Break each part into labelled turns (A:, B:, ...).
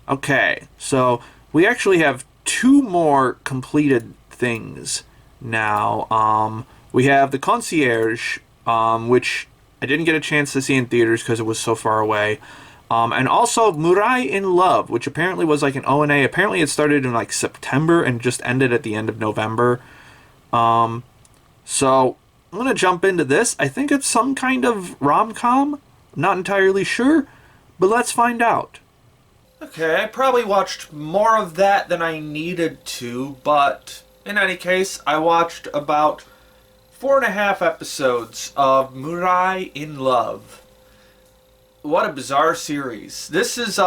A: Okay, so we actually have two more completed things now. We have the concierge, which I didn't get a chance to see in theaters because it was so far away. And also Murai In Love, which apparently was like an ONA. Apparently it started in like September and just ended at the end of November. So I'm gonna jump into this. I think it's some kind of rom-com. I'm not entirely sure, but let's find out.
B: Okay, I probably watched more of that than I needed to, but in any case, I watched about 4.5 episodes of Murai In Love. What a bizarre series. This is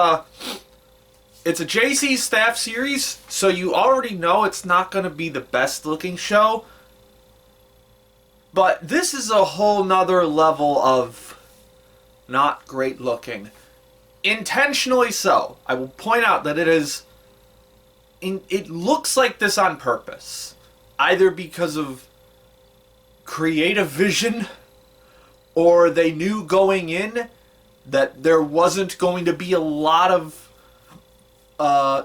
B: it's a JC staff series, so you already know it's not going to be the best looking show. But this is a whole nother level of not great looking. Intentionally so. I will point out that it looks like this on purpose. Either because of creative vision, or they knew going in that there wasn't going to be a lot of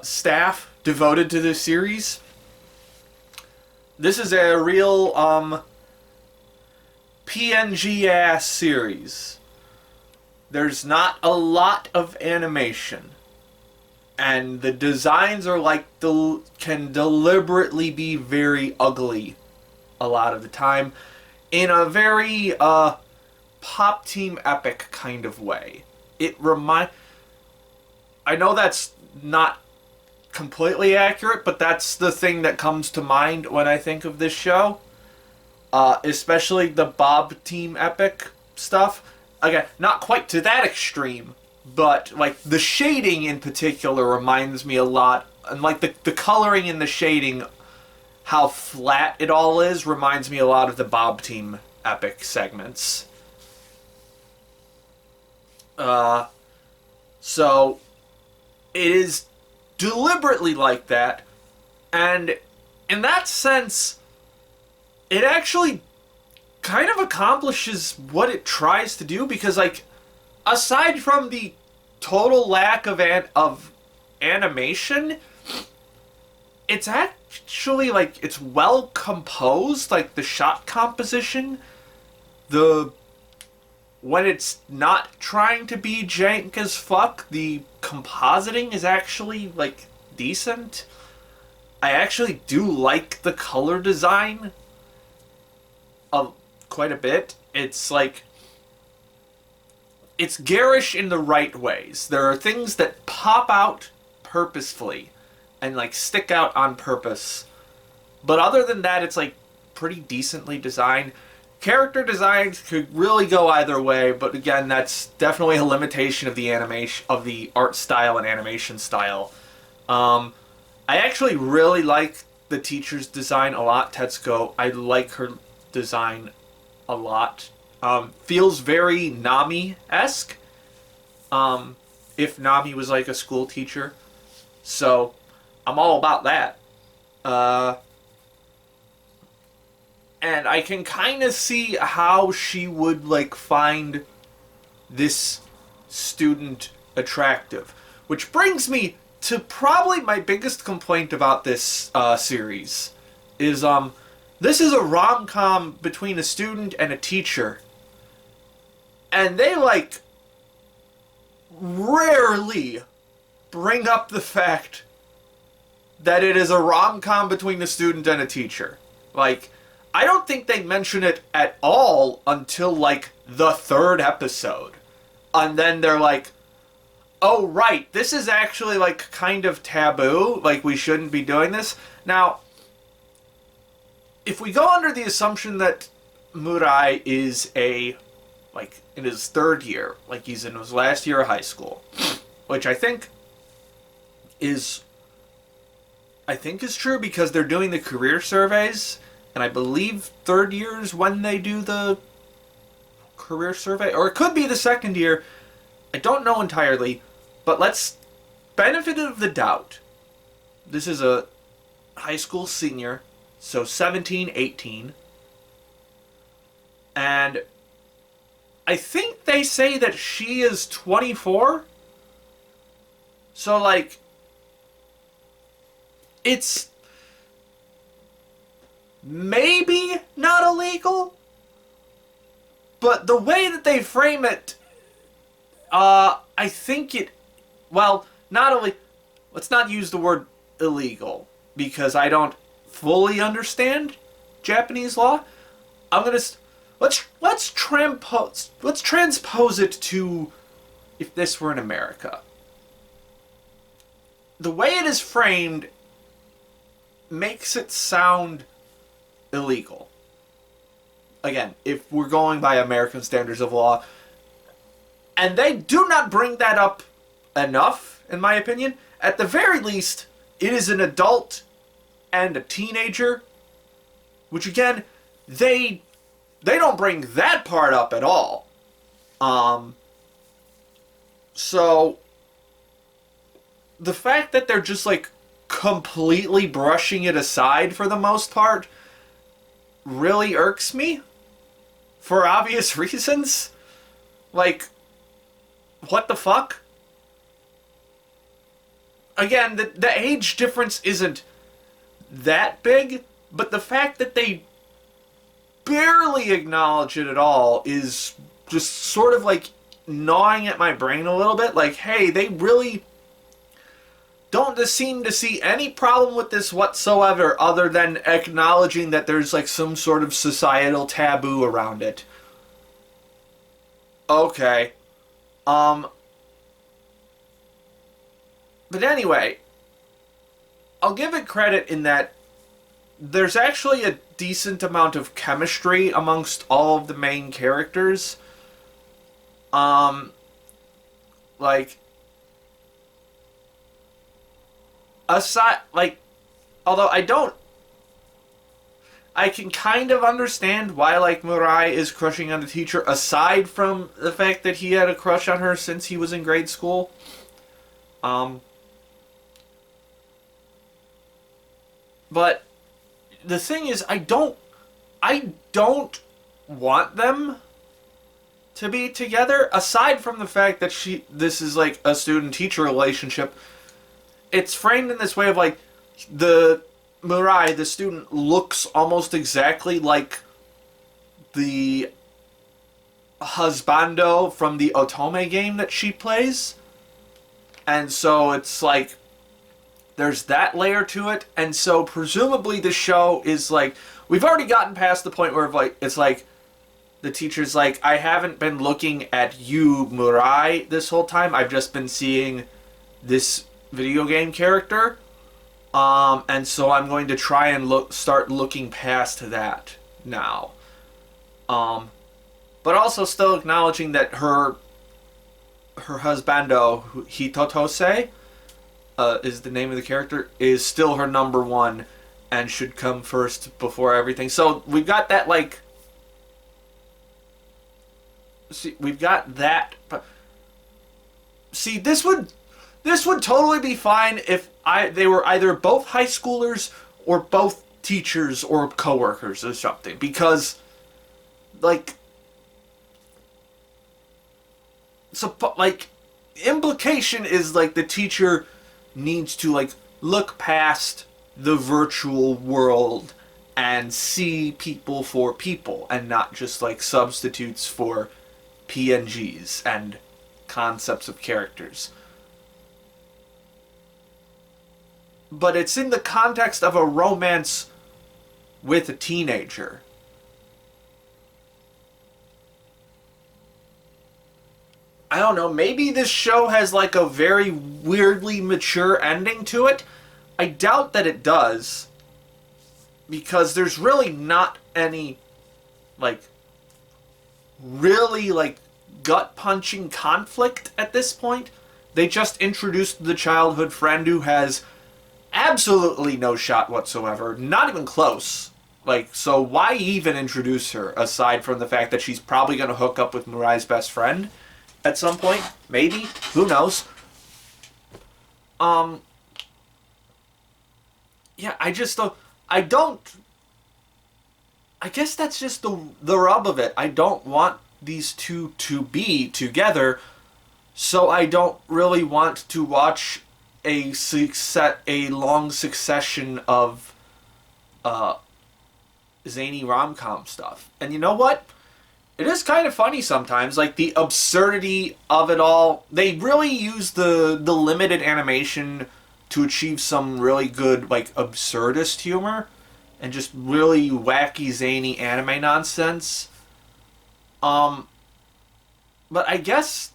B: staff devoted to this series. This is a real PNG ass series. There's not a lot of animation, and the designs are like can deliberately be very ugly a lot of the time in a very pop team epic kind of way. I know that's not completely accurate, but that's the thing that comes to mind when I think of this show. Especially the Bob team epic stuff. Again, not quite to that extreme, but like the shading in particular reminds me a lot, and like the coloring in the shading, how flat it all is, reminds me a lot of the Bob team epic segments. So it is deliberately like that, and in that sense, it actually kind of accomplishes what it tries to do, because like aside from the total lack of animation, it's actually like it's well composed. Like the shot composition, the when it's not trying to be jank as fuck, the compositing is actually like decent. I actually do like the color design of quite a bit. It's like it's garish in the right ways. There are things that pop out purposefully and like stick out on purpose. But other than that, it's like pretty decently designed. Character designs could really go either way, but again, that's definitely a limitation of the animation, of the art style and animation style. I actually really like the teacher's design a lot, Tetsuko. I like her design a lot. Feels very Nami-esque. If Nami was like a school teacher. So, I'm all about that. And I can kind of see how she would like find this student attractive. Which brings me to probably my biggest complaint about this series. Is this is a rom-com between a student and a teacher. And they like rarely bring up the fact that it is a rom-com between a student and a teacher. Like, I don't think they mention it at all until like the third episode. And then they're like, oh right, this is actually like kind of taboo, like we shouldn't be doing this. Now, if we go under the assumption that Murai is like in his third year, like he's in his last year of high school, which I think is true because they're doing the career surveys, and I believe third year is when they do the career survey, or it could be the second year. I don't know entirely, but let's benefit of the doubt. This is a high school senior, so 17, 18. And I think they say that she is 24. So, like, it's maybe not illegal, but the way that they frame it, I think it, well, not only, let's not use the word illegal, because I don't fully understand Japanese law. I'm gonna, let's transpose it to if this were in America. The way it is framed makes it sound illegal. Again, if we're going by American standards of law, and they do not bring that up enough, in my opinion. At the very least, it is an adult and a teenager, which again, they don't bring that part up at all. So the fact that they're just like completely brushing it aside for the most part really irks me for obvious reasons. Like, what the fuck? Again, the age difference isn't that big, but the fact that they barely acknowledge it at all is just sort of like gnawing at my brain a little bit. Like, hey, they really don't seem to see any problem with this whatsoever, other than acknowledging that there's like some sort of societal taboo around it. Okay. But anyway, I'll give it credit in that there's actually a decent amount of chemistry amongst all of the main characters. Like, aside, like, although I can kind of understand why, like, Murai is crushing on the teacher, aside from the fact that he had a crush on her since he was in grade school. But the thing is, I don't want them to be together, aside from the fact that this is like a student-teacher relationship. It's framed in this way of like, the Murai, the student, looks almost exactly like the husbando from the Otome game that she plays. And so it's like, there's that layer to it. And so presumably the show is like, we've already gotten past the point where like it's like, the teacher's like, I haven't been looking at you, Murai, this whole time. I've just been seeing this video game character. And so I'm going to try and start looking past that now. But also still acknowledging that her husbando, Hitotose, is the name of the character, is still her number one and should come first before everything. So we've got that, like, see, we've got that. See, this would totally be fine if they were either both high schoolers or both teachers or coworkers or something, because, like, so, like, implication is like the teacher needs to like look past the virtual world and see people for people and not just like substitutes for PNGs and concepts of characters. But it's in the context of a romance with a teenager. I don't know, maybe this show has like a very weirdly mature ending to it. I doubt that it does, because there's really not any like really like gut-punching conflict at this point. They just introduced the childhood friend who has absolutely no shot whatsoever, not even close. Like, so why even introduce her, aside from the fact that she's probably going to hook up with Murai's best friend at some point? Maybe. Who knows? Yeah, I guess that's just the rub of it. I don't want these two to be together, so I don't really want to watch a long succession of zany rom-com stuff. And you know what? It is kind of funny sometimes, like the absurdity of it all. They really use the limited animation to achieve some really good, like, absurdist humor and just really wacky, zany anime nonsense. But I guess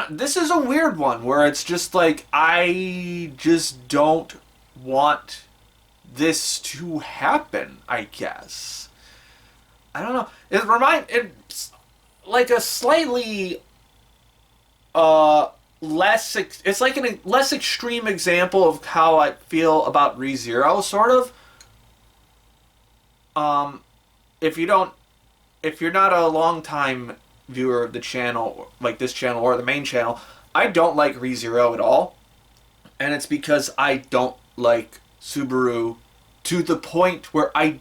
B: this is a weird one where it's just like, I just don't want this to happen, I guess. I don't know. It's like a slightly it's like a less extreme example of how I feel about ReZero, sort of. If you're not a long time viewer of the channel, like this channel or the main channel, I don't like ReZero at all. And it's because I don't like Subaru to the point where I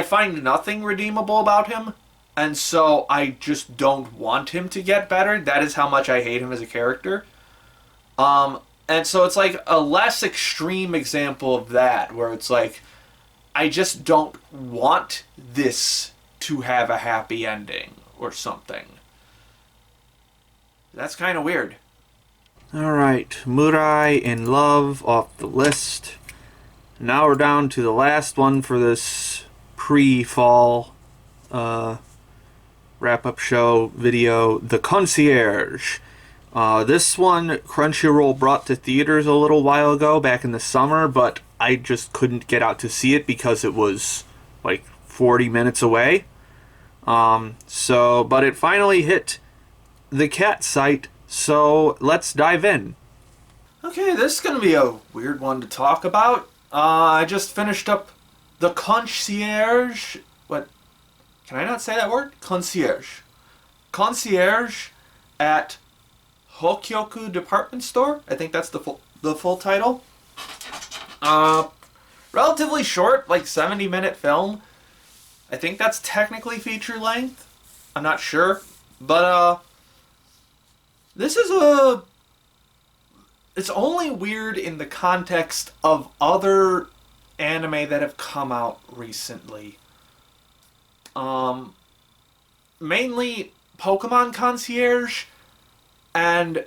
B: find nothing redeemable about him, and so I just don't want him to get better. That is how much I hate him as a character. And so it's like a less extreme example of that, where it's like, I just don't want this to have a happy ending or something. That's kind of weird.
A: Alright, Murai In Love off the list. Now we're down to the last one for this pre-fall wrap-up show video, The Concierge. This one Crunchyroll brought to theaters a little while ago, back in the summer, but I just couldn't get out to see it because it was like 40 minutes away. But it finally hit the cat site, so let's dive in.
B: Okay, this is going to be a weird one to talk about. I just finished up The Concierge. What? Can I not say that word? Concierge. Concierge at Hokyoku Department Store. I think that's the full title. Relatively short, like 70-minute film. I think that's technically feature length. I'm not sure. But, this is it's only weird in the context of other anime that have come out recently. Mainly Pokemon Concierge, and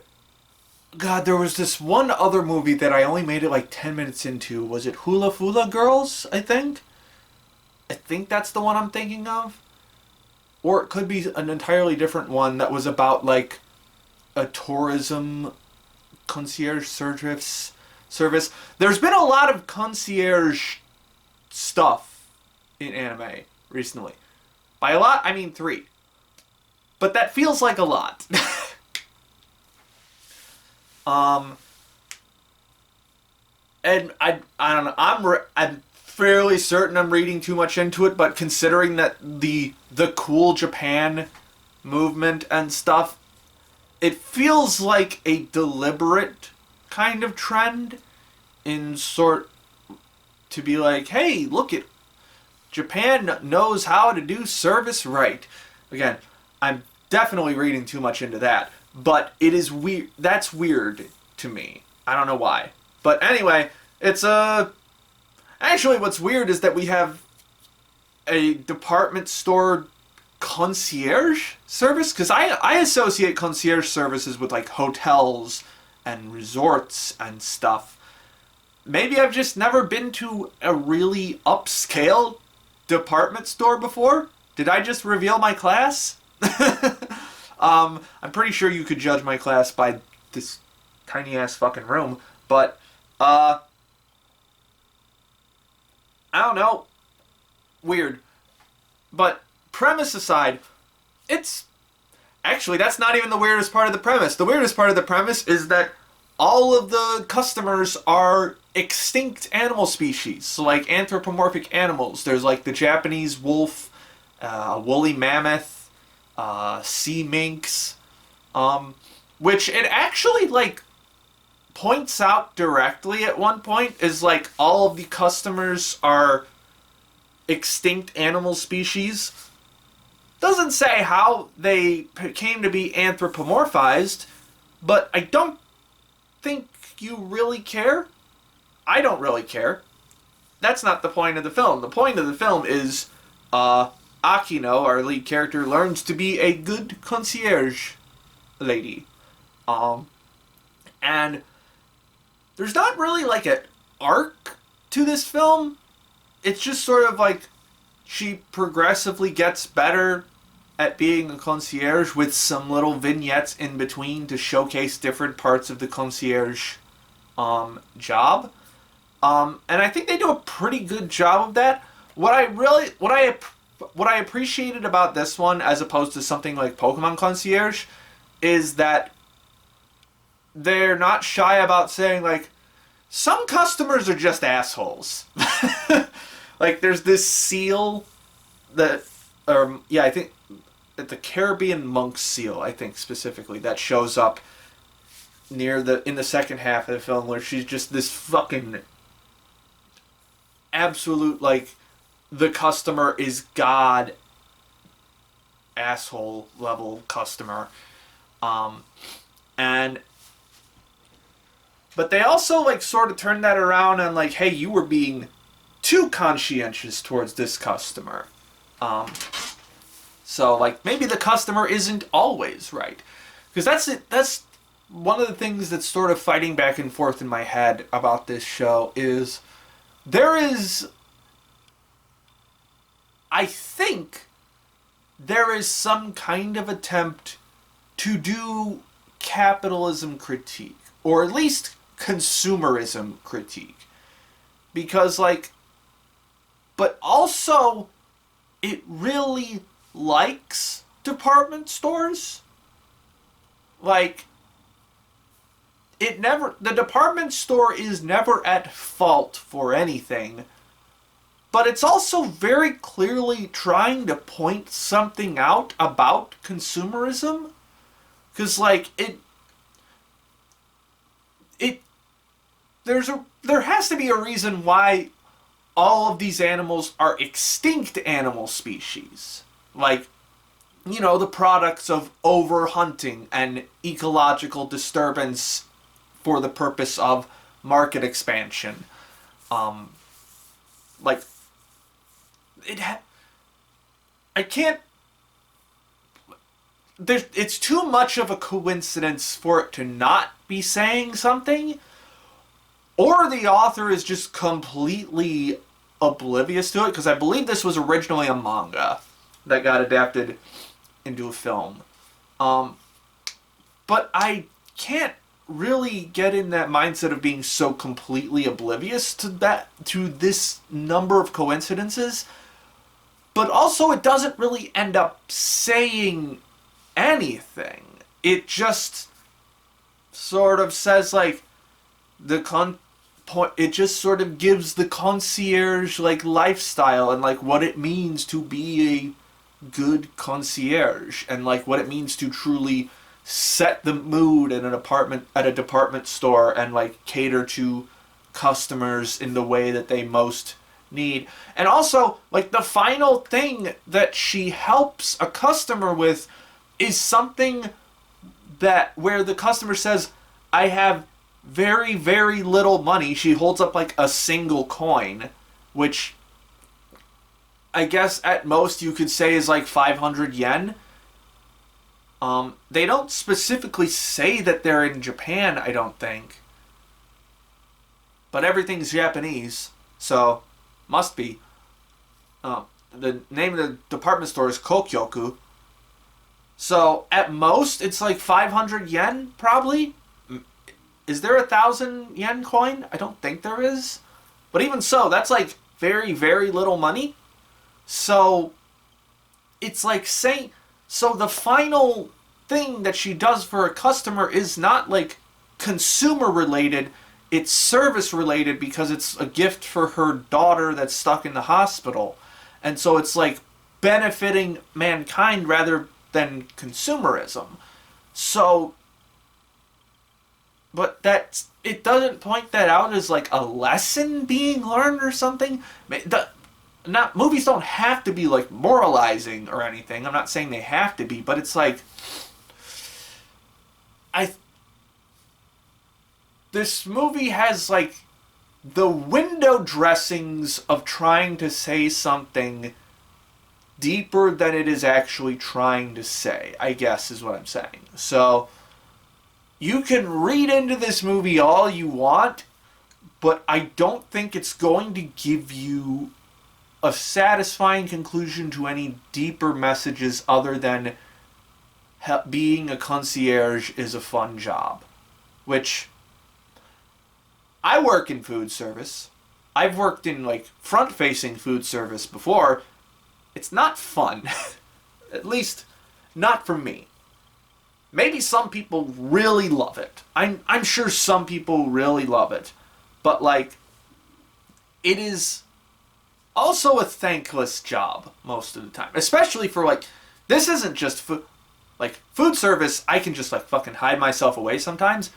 B: God, there was this one other movie that I only made it like 10 minutes into. Was it Hula Fula Girls, I think? I think that's the one I'm thinking of. Or it could be an entirely different one that was about like a tourism concierge service. There's been a lot of concierge stuff in anime recently. By a lot, I mean 3. But that feels like a lot. And I don't know. I'm fairly certain I'm reading too much into it, but considering that the cool Japan movement and stuff, it feels like a deliberate kind of trend to be like, hey, look at Japan knows how to do service right. Again, I'm definitely reading too much into that, but it is weird. That's weird to me. I don't know why. But anyway, it's actually what's weird is that we have a department store concierge service, because I associate concierge services with like hotels and resorts and stuff. Maybe I've just never been to a really upscale department store before. Did I just reveal my class? I'm pretty sure you could judge my class by this tiny ass fucking room, but I don't know. Weird. But premise aside, it's actually, that's not even the weirdest part of the premise. The weirdest part of the premise is that all of the customers are extinct animal species, so like anthropomorphic animals. There's like the Japanese wolf, woolly mammoth, sea minks, which it actually like points out directly at one point is like all of the customers are extinct animal species. Doesn't say how they came to be anthropomorphized, but I don't think you really care. I don't really care. That's not the point of the film. The point of the film is Akino, our lead character, learns to be a good concierge lady. And there's not really like an arc to this film. It's just sort of like she progressively gets better at being a concierge with some little vignettes in between to showcase different parts of the concierge job. And I think they do a pretty good job of that. What I appreciated about this one, as opposed to something like Pokemon Concierge, is that they're not shy about saying, like, some customers are just assholes. Like, there's this seal that, I think the Caribbean monk seal, I think specifically, that shows up in the second half of the film, where she's just this fucking absolute, like, the customer is God asshole level customer. But they also, like, sort of turned that around and, like, hey, you were being too conscientious towards this customer. So, like, maybe the customer isn't always right. Because that's it. That's one of the things that's sort of fighting back and forth in my head about this show is I think there is some kind of attempt to do capitalism critique, or at least consumerism critique. Because, like, but also it really likes department stores. Like, the department store is never at fault for anything, but it's also very clearly trying to point something out about consumerism. Because, like, there has to be a reason why all of these animals are extinct animal species. Like, you know, the products of overhunting and ecological disturbance for the purpose of market expansion. Like, I can't... It's too much of a coincidence for it to not be saying something, or the author is just completely oblivious to it, because I believe this was originally a manga that got adapted into a film. But I can't really get in that mindset of being so completely oblivious to this number of coincidences. But also, it doesn't really end up saying anything. It just sort of says, like, it just sort of gives the concierge, like, lifestyle and, like, what it means to be a good concierge, and, like, what it means to truly set the mood at a department store and, like, cater to customers in the way that they most need. And also, like, the final thing that she helps a customer with is something where the customer says, I have very, very little money. She holds up, like, a single coin, which I guess at most you could say is like 500 yen. They don't specifically say that they're in Japan, I don't think. But everything's Japanese, so must be. The name of the department store is Kokyoku. So at most it's like 500 yen, probably. Is there 1,000 yen coin? I don't think there is. But even so, that's like very, very little money. So it's like saying... So the final thing that she does for a customer is not like consumer related. It's service related, because it's a gift for her daughter that's stuck in the hospital. And so it's like benefiting mankind rather than consumerism. So... But it doesn't point that out as like a lesson being learned or something. Movies don't have to be like moralizing or anything. I'm not saying they have to be, but it's like this movie has like the window dressings of trying to say something deeper than it is actually trying to say, I guess is what I'm saying. So you can read into this movie all you want, but I don't think it's going to give you a satisfying conclusion to any deeper messages other than being a concierge is a fun job. Which, I work in food service. I've worked in like front-facing food service before. It's not fun. At least, not for me. Maybe some people really love it. I'm sure some people really love it. But like, it is also a thankless job most of the time. Especially for like, this isn't just food. Like, food service, I can just like fucking hide myself away sometimes.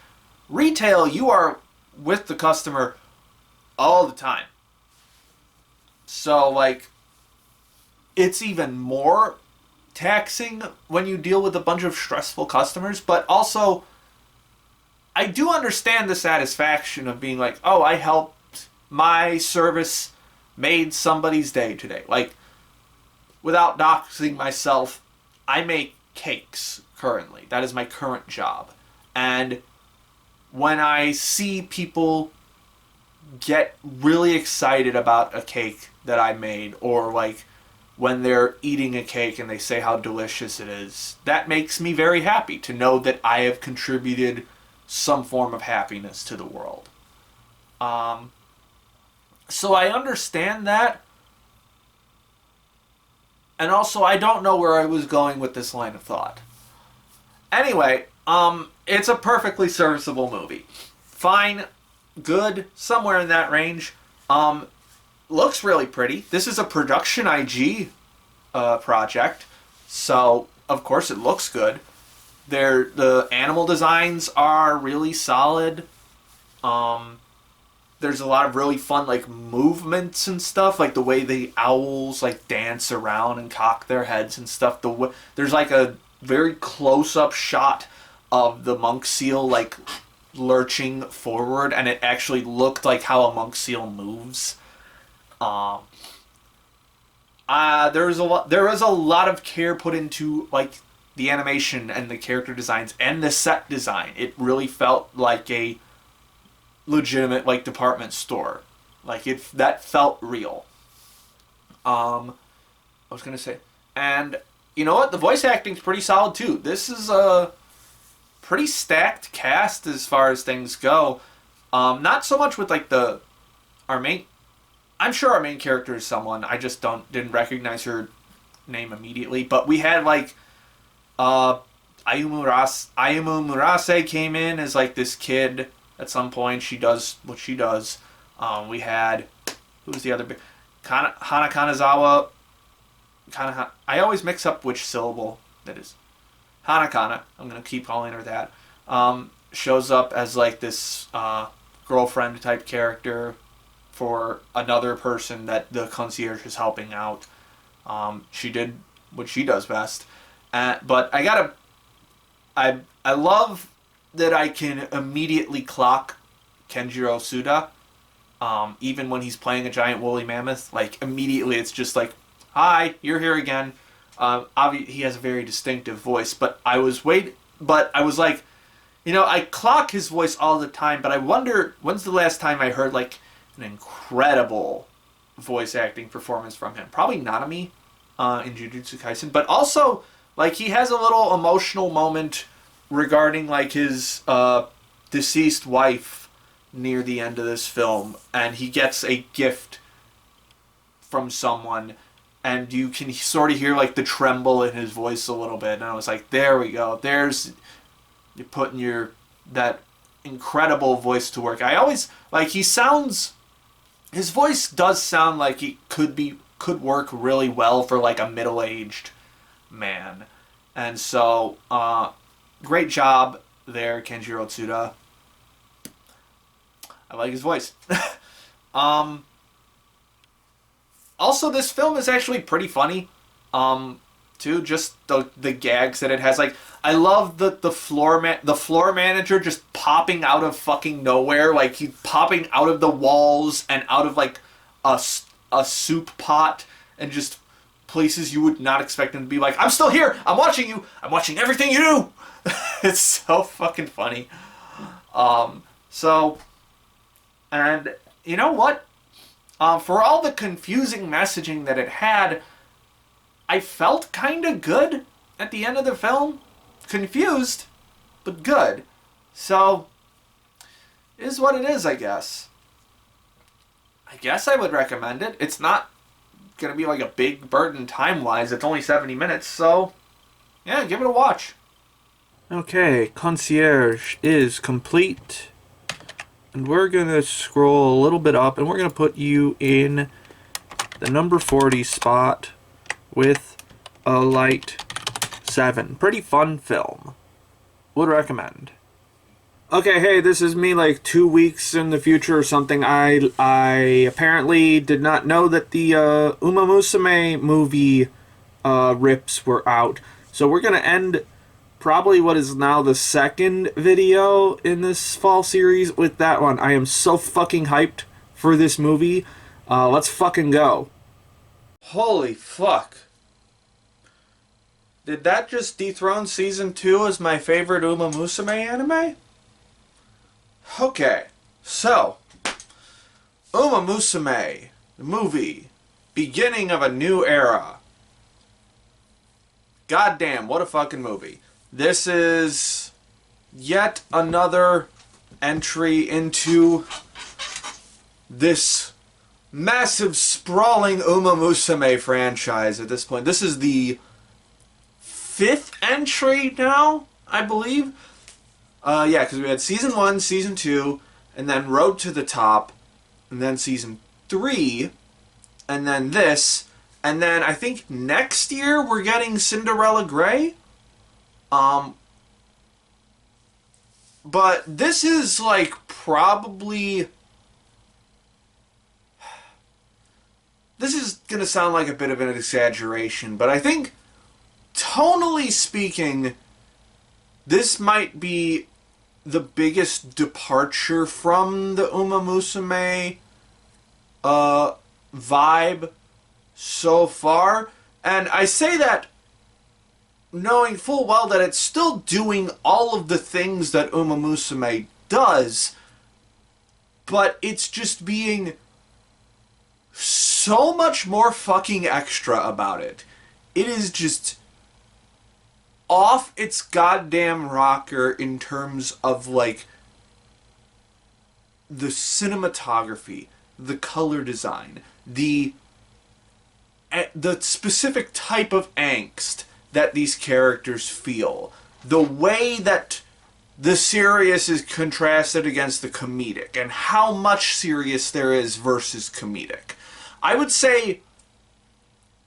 B: Retail, you are with the customer all the time. So like, it's even more taxing when you deal with a bunch of stressful customers, but also I do understand the satisfaction of being like, oh, I helped, my service made somebody's day today. Like, without doxing myself, I make cakes currently. That is my current job. And when I see people get really excited about a cake that I made, or like when they're eating a cake and they say how delicious it is, that makes me very happy to know that I have contributed some form of happiness to the world. So I understand that. And also, I don't know where I was going with this line of thought. Anyway, it's a perfectly serviceable movie. Fine, good, somewhere in that range. Looks really pretty. This is a production IG project, so of course it looks good. The animal designs are really solid. There's a lot of really fun like movements and stuff, like the way the owls like dance around and cock their heads and stuff. There's like a very close-up shot of the monk seal like lurching forward, and it actually looked like how a monk seal moves. There was a lot of care put into like the animation and the character designs and the set design. It really felt like a legitimate like department store. Like that felt real. I was gonna say, and you know what? The voice acting's pretty solid too. This is a pretty stacked cast as far as things go. Not so much with like our main. I'm sure our main character is someone. I just didn't recognize her name immediately. But we had like Ayumu Murase came in as like this kid at some point. She does what she does. We had, who's the other big? Hana Kanazawa. I always mix up which syllable that is. Hanakana. I'm going to keep calling her that. Shows up as like this girlfriend type character for another person that the concierge is helping out. She did what she does best. But I love that I can immediately clock Kenjiro Suda. Even when he's playing a giant woolly mammoth, like immediately it's just like, hi, you're here again. Obviously he has a very distinctive voice, but I was like, you know, I clock his voice all the time, but I wonder when's the last time I heard like an incredible voice acting performance from him. Probably Nanami in Jujutsu Kaisen, but also like he has a little emotional moment regarding like his deceased wife near the end of this film, and he gets a gift from someone, and you can sort of hear like the tremble in his voice a little bit, and I was like, there we go, you're putting that incredible voice to work. I always like his voice does sound like he could work really well for like a middle-aged man. And so great job there, Kenjiro Tsuda. I like his voice. Also, this film is actually pretty funny. too. Just the gags that it has. Like, I love the floor manager just popping out of fucking nowhere. Like, he's popping out of the walls and out of like a soup pot and just places you would not expect him to be. Like, I'm still here. I'm watching you. I'm watching everything you do. It's so fucking funny. And you know what? For all the confusing messaging that it had, I felt kind of good at the end of the film. Confused, but good. So, it is what it is, I guess. I guess I would recommend it. It's not going to be like a big burden time-wise. It's only 70 minutes, so yeah, give it a watch.
A: Okay, Concierge is complete. And we're going to scroll a little bit up, and we're going to put you in the number 40 spot with a light 7. Pretty fun film. Would recommend. Okay, hey, this is me like 2 weeks in the future or something. I apparently did not know that the Uma Musume movie rips were out. So we're going to end probably what is now the second video in this fall series with that one. I am so fucking hyped for this movie. Let's fucking go. Holy fuck. Did that just dethrone Season 2 as my favorite Uma Musume anime? Okay, so, Uma Musume, the movie, beginning of a new era. Goddamn, what a fucking movie. This is yet another entry into this massive, sprawling Uma Musume franchise at this point. This is the 5th entry now, I believe. Yeah, because we had Season 1, Season 2, and then Road to the Top, and then Season 3, and then this, and then I think next year we're getting Cinderella Grey. But this is like probably... This is going to sound like a bit of an exaggeration, but I think, tonally speaking, this might be the biggest departure from the Uma Musume vibe so far. And I say that knowing full well that it's still doing all of the things that Uma Musume does, but it's just being so much more fucking extra about it. It is just off its goddamn rocker in terms of, like, the cinematography, the color design, the specific type of angst that these characters feel, the way that the serious is contrasted against the comedic, and how much serious there is versus comedic. I would say,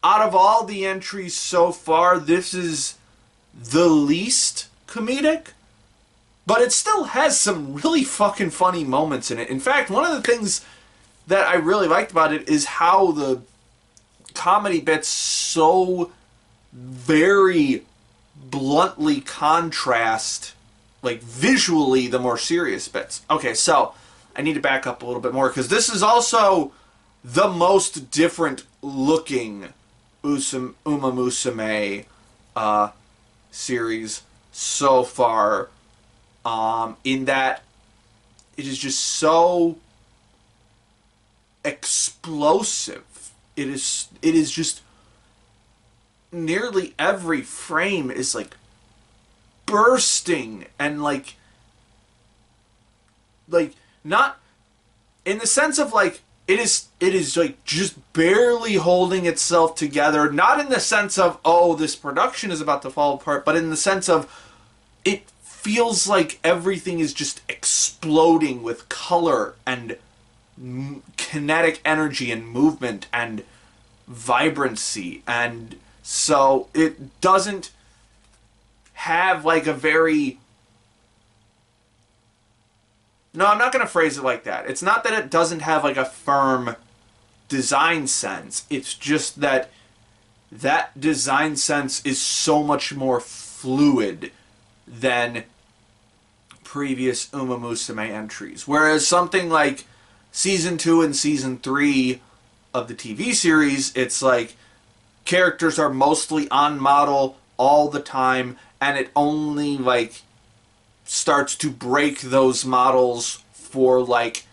A: out of all the entries so far, this is the least comedic, but it still has some really fucking funny moments in it. In fact, one of the things that I really liked about it is how the comedy bits so very bluntly contrast, like, visually, the more serious bits. Okay, so I need to back up a little bit more, because this is also the most different looking Uma Musume series so far, in that it is just so explosive. It is just nearly every frame is like bursting and like not in the sense of like it is like just barely holding itself together, not in the sense of, oh, this production is about to fall apart, but in the sense of it feels like everything is just exploding with color and kinetic energy and movement and vibrancy. And so it doesn't have like a very... No, I'm not going to phrase it like that. It's not that it doesn't have like a firm design sense. It's just that
C: that design sense is so much more fluid than previous Uma Musume entries. Whereas something like Season 2 and Season 3 of the TV series, it's like characters are mostly on model all the time, and it only like starts to break those models for like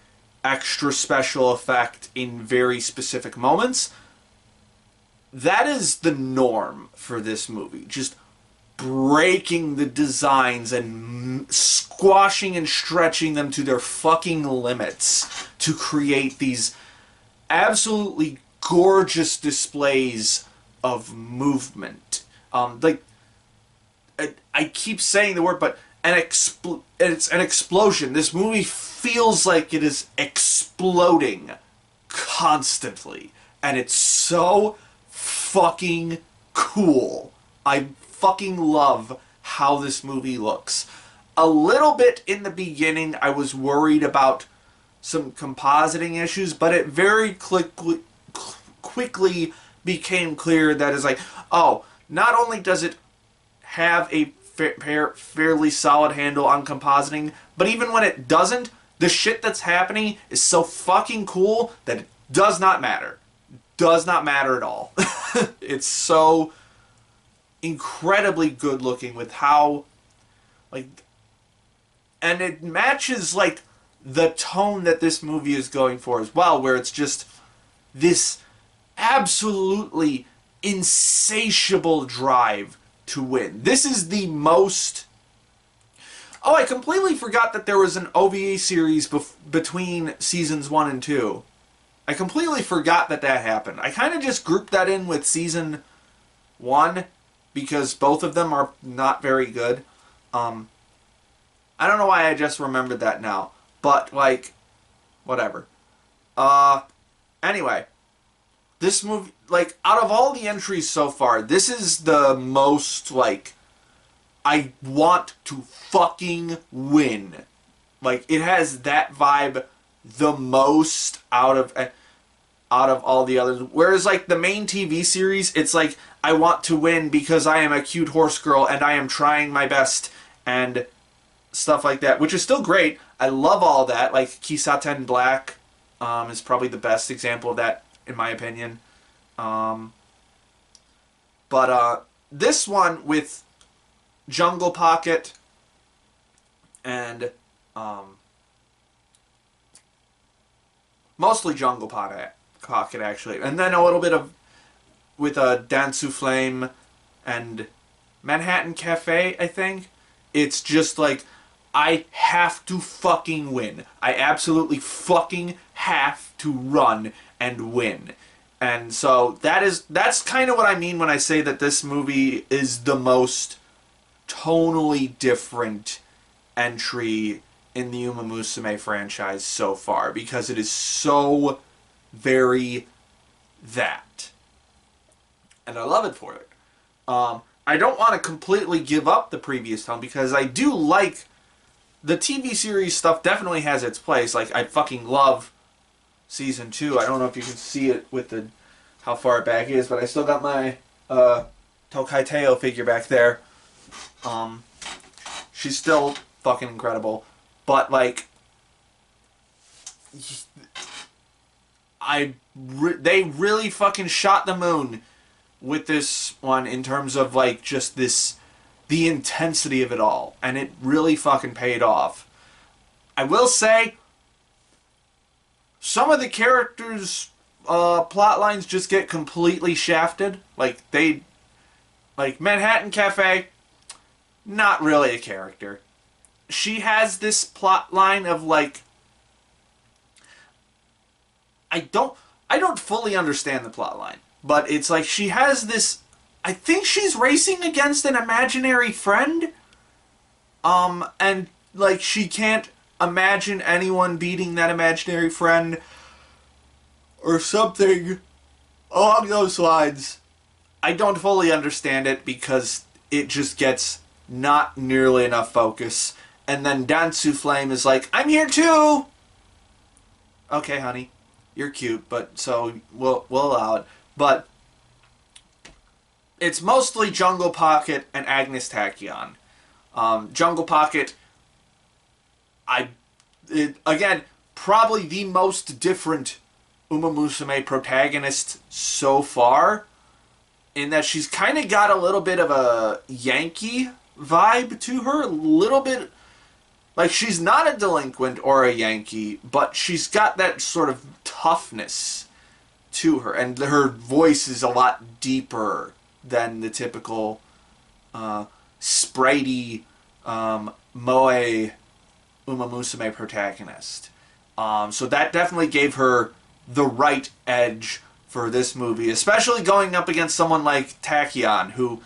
C: extra special effect in very specific moments. That is the norm for this movie. Just breaking the designs and squashing and stretching them to their fucking limits to create these absolutely gorgeous displays of movement. Like, I keep saying the word, but it's an explosion. This movie feels like it is exploding constantly, and it's so fucking cool. I fucking love how this movie looks. A little bit in the beginning, I was worried about some compositing issues, but it very quickly became clear that is like, oh, not only does it have a fairly solid handle on compositing, but even when it doesn't, the shit that's happening is so fucking cool that it does not matter. Does not matter at all. It's so incredibly good looking with how, like, and it matches, like, the tone that this movie is going for as well, where it's just this absolutely insatiable drive to win. This is the most... Oh, I completely forgot that there was an OVA series between seasons 1 and 2. I completely forgot that happened. I kind of just grouped that in with season 1 because both of them are not very good. I don't know why I just remembered that now. But, like, whatever. Anyway. This movie, like, out of all the entries so far, this is the most, like, I want to fucking win. Like, it has that vibe the most out of all the others. Whereas, like, the main TV series, it's like, I want to win because I am a cute horse girl and I am trying my best and stuff like that, which is still great. I love all that. Like, Kisaten Black is probably the best example of that, in my opinion. But this one with Jungle Pocket and mostly Jungle Pocket actually, and then a little bit of with Dansu Flame and Manhattan Cafe, I think. It's just like, I have to fucking win. I absolutely fucking have to run and win. And so that's kind of what I mean when I say that this movie is the most tonally different entry in the Uma Musume franchise so far, because it is so very that. And I love it for it. I don't want to completely give up the previous tone, because I do like the TV series stuff. Definitely has its place. Like, I fucking love season 2. I don't know if you can see it with the how far back it is, but I still got my Tokai Teo figure back there. She's still fucking incredible. But, like, they really fucking shot the moon with this one in terms of, like, just the intensity of it all. And it really fucking paid off. I will say, some of the characters' plot lines just get completely shafted. Like, Manhattan Cafe, not really a character. She has this plot line of, like, I don't fully understand the plot line, but it's like she has this, I think she's racing against an imaginary friend, and, like, she can't imagine anyone beating that imaginary friend or something along those lines. I don't fully understand it because it just gets not nearly enough focus. And then Dansu Flame is like, I'm here too! Okay, honey. You're cute, but so we'll allow it. But it's mostly Jungle Pocket and Agnes Tachyon. Jungle Pocket, again, probably the most different Uma Musume protagonist so far, in that she's kind of got a little bit of a Yankee vibe to her, a little bit. Like, she's not a delinquent or a Yankee, but she's got that sort of toughness to her, and her voice is a lot deeper than the typical spritey moe Uma Musume protagonist. So that definitely gave her the right edge for this movie, especially going up against someone like Tachyon, who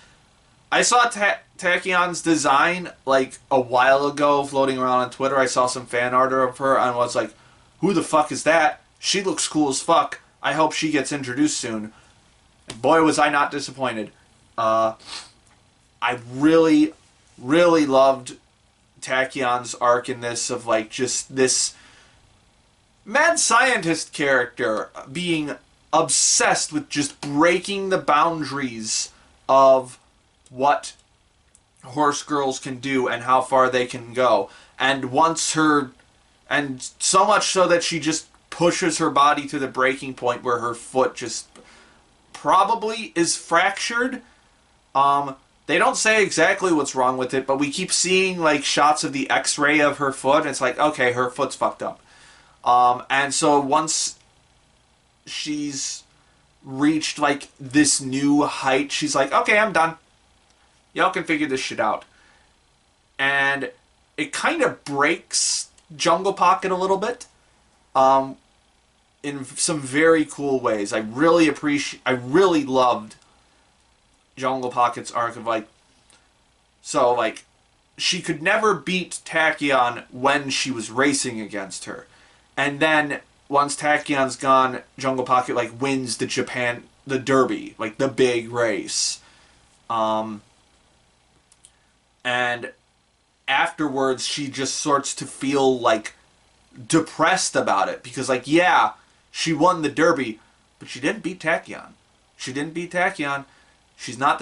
C: I saw Tachyon's design like a while ago floating around on Twitter. I saw some fan art of her and was like, who the fuck is that? She looks cool as fuck. I hope she gets introduced soon. And boy, was I not disappointed. I really, really loved Tachyon's arc in this, of like just this mad scientist character being obsessed with just breaking the boundaries of what horse girls can do and how far they can go, and and so much so that she just pushes her body to the breaking point where her foot just probably is fractured. They don't say exactly what's wrong with it, but we keep seeing like shots of the x-ray of her foot, and it's like, okay, her foot's fucked up. And so once she's reached like this new height, she's like, okay, I'm done. Y'all can figure this shit out. And it kind of breaks Jungle Pocket a little bit. In some very cool ways. I really loved Jungle Pocket's arc of like, so like, she could never beat Tachyon when she was racing against her. And then once Tachyon's gone, Jungle Pocket like wins the Derby, like the big race. And afterwards she just starts to feel like depressed about it, because like, yeah, she won the Derby, but she didn't beat Tachyon. She's not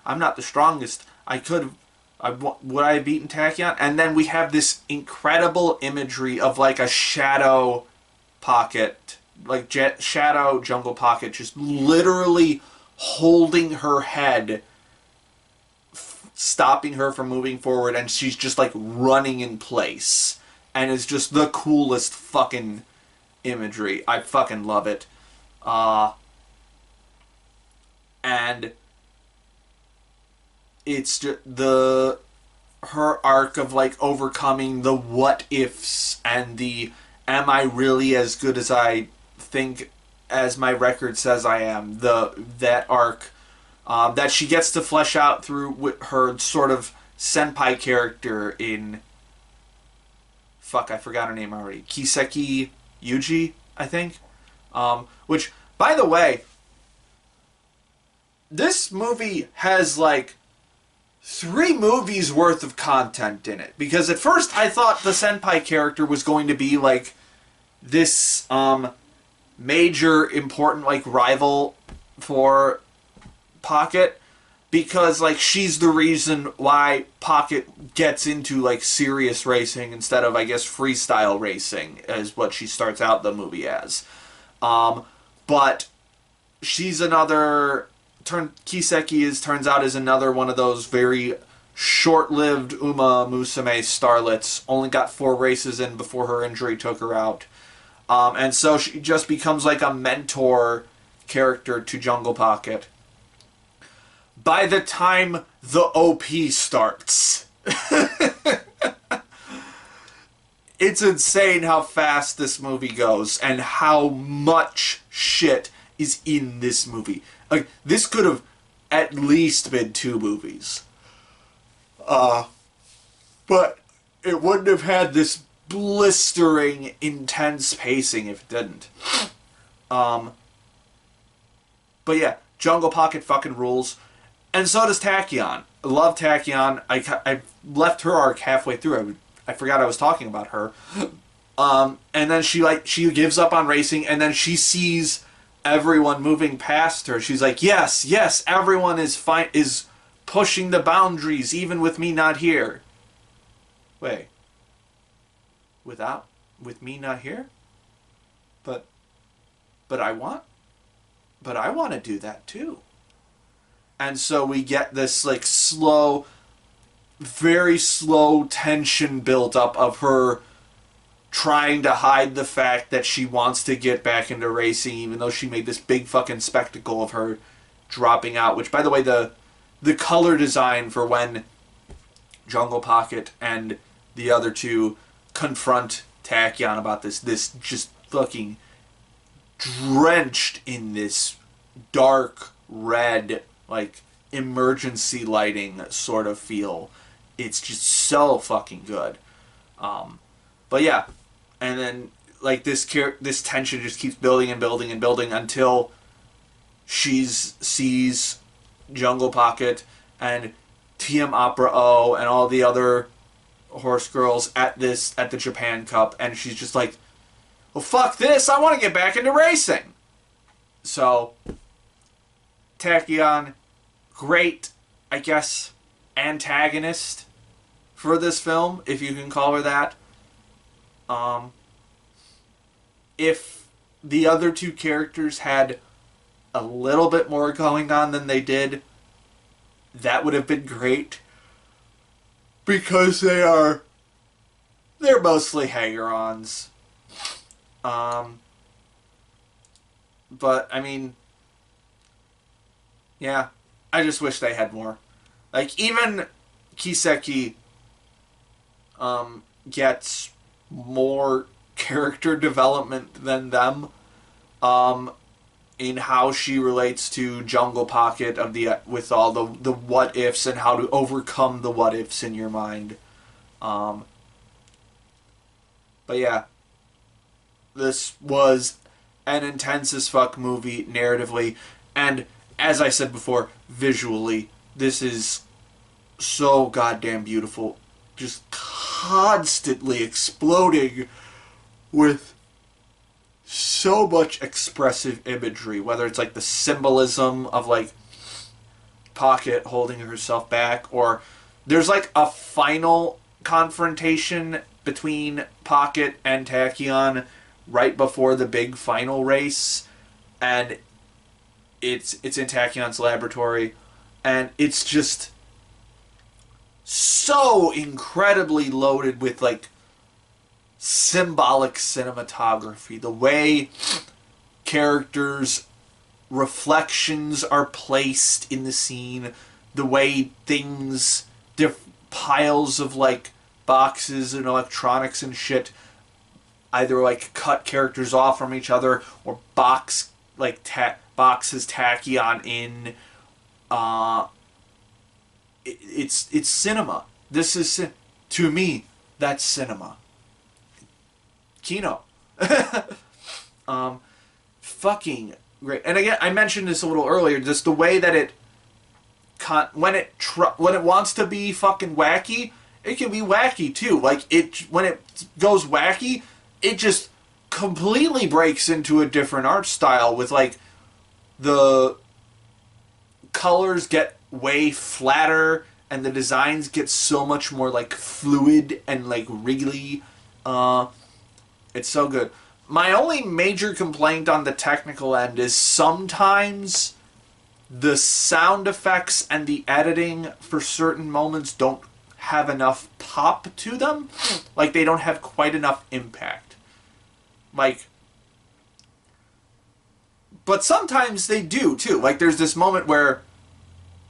C: I'm not the strongest. Would I have beaten Tachyon? And then we have this incredible imagery of like a shadow pocket, like shadow Jungle Pocket, just literally holding her head, stopping her from moving forward, and she's just like running in place. And it's just the coolest fucking imagery. I fucking love it. And it's just her arc of like overcoming the what ifs and the am I really as good as I think as my record says I am, that arc that she gets to flesh out through with her sort of senpai character in, fuck, I forgot her name already, Kiseki Yuji, I think. Which, by the way, this movie has like 3 movies worth of content in it. Because at first I thought the senpai character was going to be like this major important like rival for Pocket, because like she's the reason why Pocket gets into like serious racing instead of, I guess, freestyle racing, as what she starts out the movie as. But she's Kiseki turns out is another one of those very short-lived Uma Musume starlets. Only got 4 races in before her injury took her out. And so she just becomes like a mentor character to Jungle Pocket. By the time the OP starts, it's insane how fast this movie goes and how much shit is in this movie. Like, this could have at least been 2 movies. But it wouldn't have had this blistering, intense pacing if it didn't. But yeah, Jungle Pocket fucking rules. And so does Tachyon. I love Tachyon. I left her arc halfway through. I forgot I was talking about her. And then she gives up on racing, and then she sees everyone moving past her. She's like, yes, yes, everyone is fine, is pushing the boundaries, even with me not here. Wait, with me not here? But, but I want, but I want to do that too. And so we get this like slow, very slow tension built up of her trying to hide the fact that she wants to get back into racing, even though she made this big fucking spectacle of her dropping out. Which, by the way, the color design for when Jungle Pocket and the other two confront Tachyon about this just fucking drenched in this dark red, like, emergency lighting sort of feel. It's just so fucking good. But yeah, and then like this tension just keeps building and building and building until she sees Jungle Pocket and TM Opera O and all the other horse girls at the Japan Cup, and she's just like, well, fuck this, I want to get back into racing. So Tachyon, great, I guess, antagonist for this film, if you can call her that. If the other two characters had a little bit more going on than they did, that would have been great. Because they're mostly hanger-ons. But, I mean, yeah, I just wish they had more. Like, even Kiseki gets more character development than them in how she relates to Jungle Pocket with all the what ifs and how to overcome the what ifs in your mind. But yeah, this was an intense as fuck movie narratively, and as I said before, visually, this is so goddamn beautiful. Just constantly exploding with so much expressive imagery, whether it's like the symbolism of like Pocket holding herself back, or there's like a final confrontation between Pocket and Tachyon right before the big final race, and it's in Tachyon's laboratory, and it's just so incredibly loaded with like symbolic cinematography. The way characters' reflections are placed in the scene, the way things, piles of like boxes and electronics and shit, either like cut characters off from each other or boxes Tachyon in. It's cinema. This is, to me, that's cinema. Kino. Fucking great. And again, I mentioned this a little earlier, just the way that it when it wants to be fucking wacky, it can be wacky too. Like when it goes wacky, it just completely breaks into a different art style with like the colors get way flatter and the designs get so much more like fluid and like wriggly. It's so good. My only major complaint on the technical end is sometimes the sound effects and the editing for certain moments don't have enough pop to them. Like, they don't have quite enough impact. Like, but sometimes they do, too. Like, there's this moment where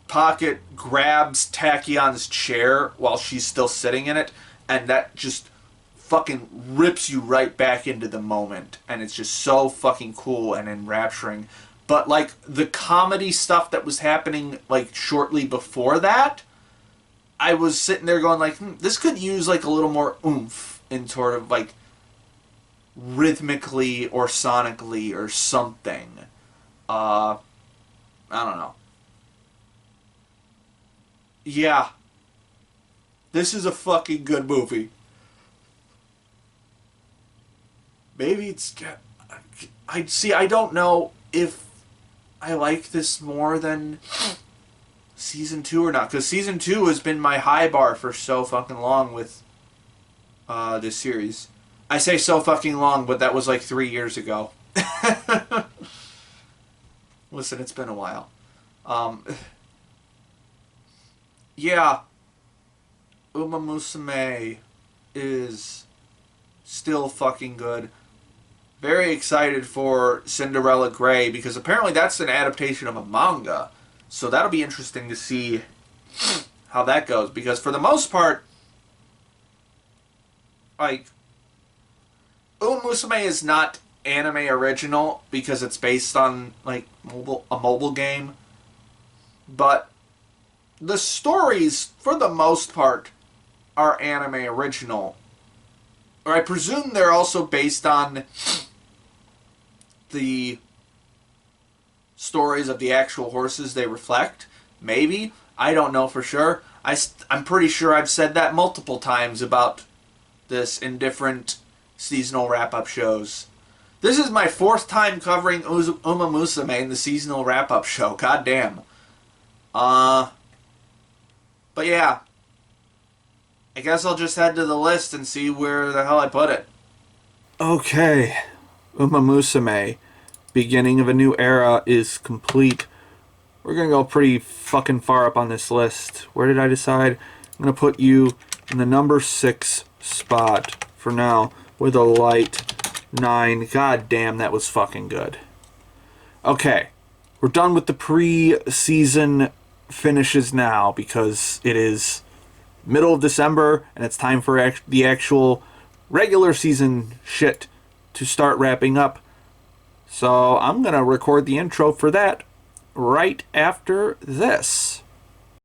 C: Pocket grabs Tachyon's chair while she's still sitting in it, and that just fucking rips you right back into the moment, and it's just so fucking cool and enrapturing. But like the comedy stuff that was happening like shortly before that, I was sitting there going like, this could use like a little more oomph in sort of like rhythmically or sonically or something. I don't know. Yeah. This is a fucking good movie. Maybe it's... I don't know if I like this more than season 2 or not, because season 2 has been my high bar for so fucking long with this series. I say so fucking long, but that was like 3 years ago. Listen, it's been a while. Yeah, Uma Musume is still fucking good. Very excited for Cinderella Grey, because apparently that's an adaptation of a manga. So that'll be interesting to see how that goes, because for the most part, like, Uma Musume is not anime original because it's based on like a mobile game, but the stories for the most part are anime original. Or I presume they're also based on the stories of the actual horses they reflect. Maybe. I don't know for sure. I'm pretty sure I've said that multiple times about this in different seasonal wrap-up shows. This is my 4th time covering Uma Musume in the seasonal wrap-up show. God damn. But yeah. I guess I'll just head to the list and see where the hell I put it.
A: Okay. Uma Musume, beginning of a new era, is complete. We're going to go pretty fucking far up on this list. Where did I decide? I'm going to put you in the number 6 spot for now with a light 9. God damn, that was fucking good. Okay. We're done with the pre-season finishes now because it is middle of December and it's time for the actual regular season shit to start wrapping up. So I'm going to record the intro for that right after this.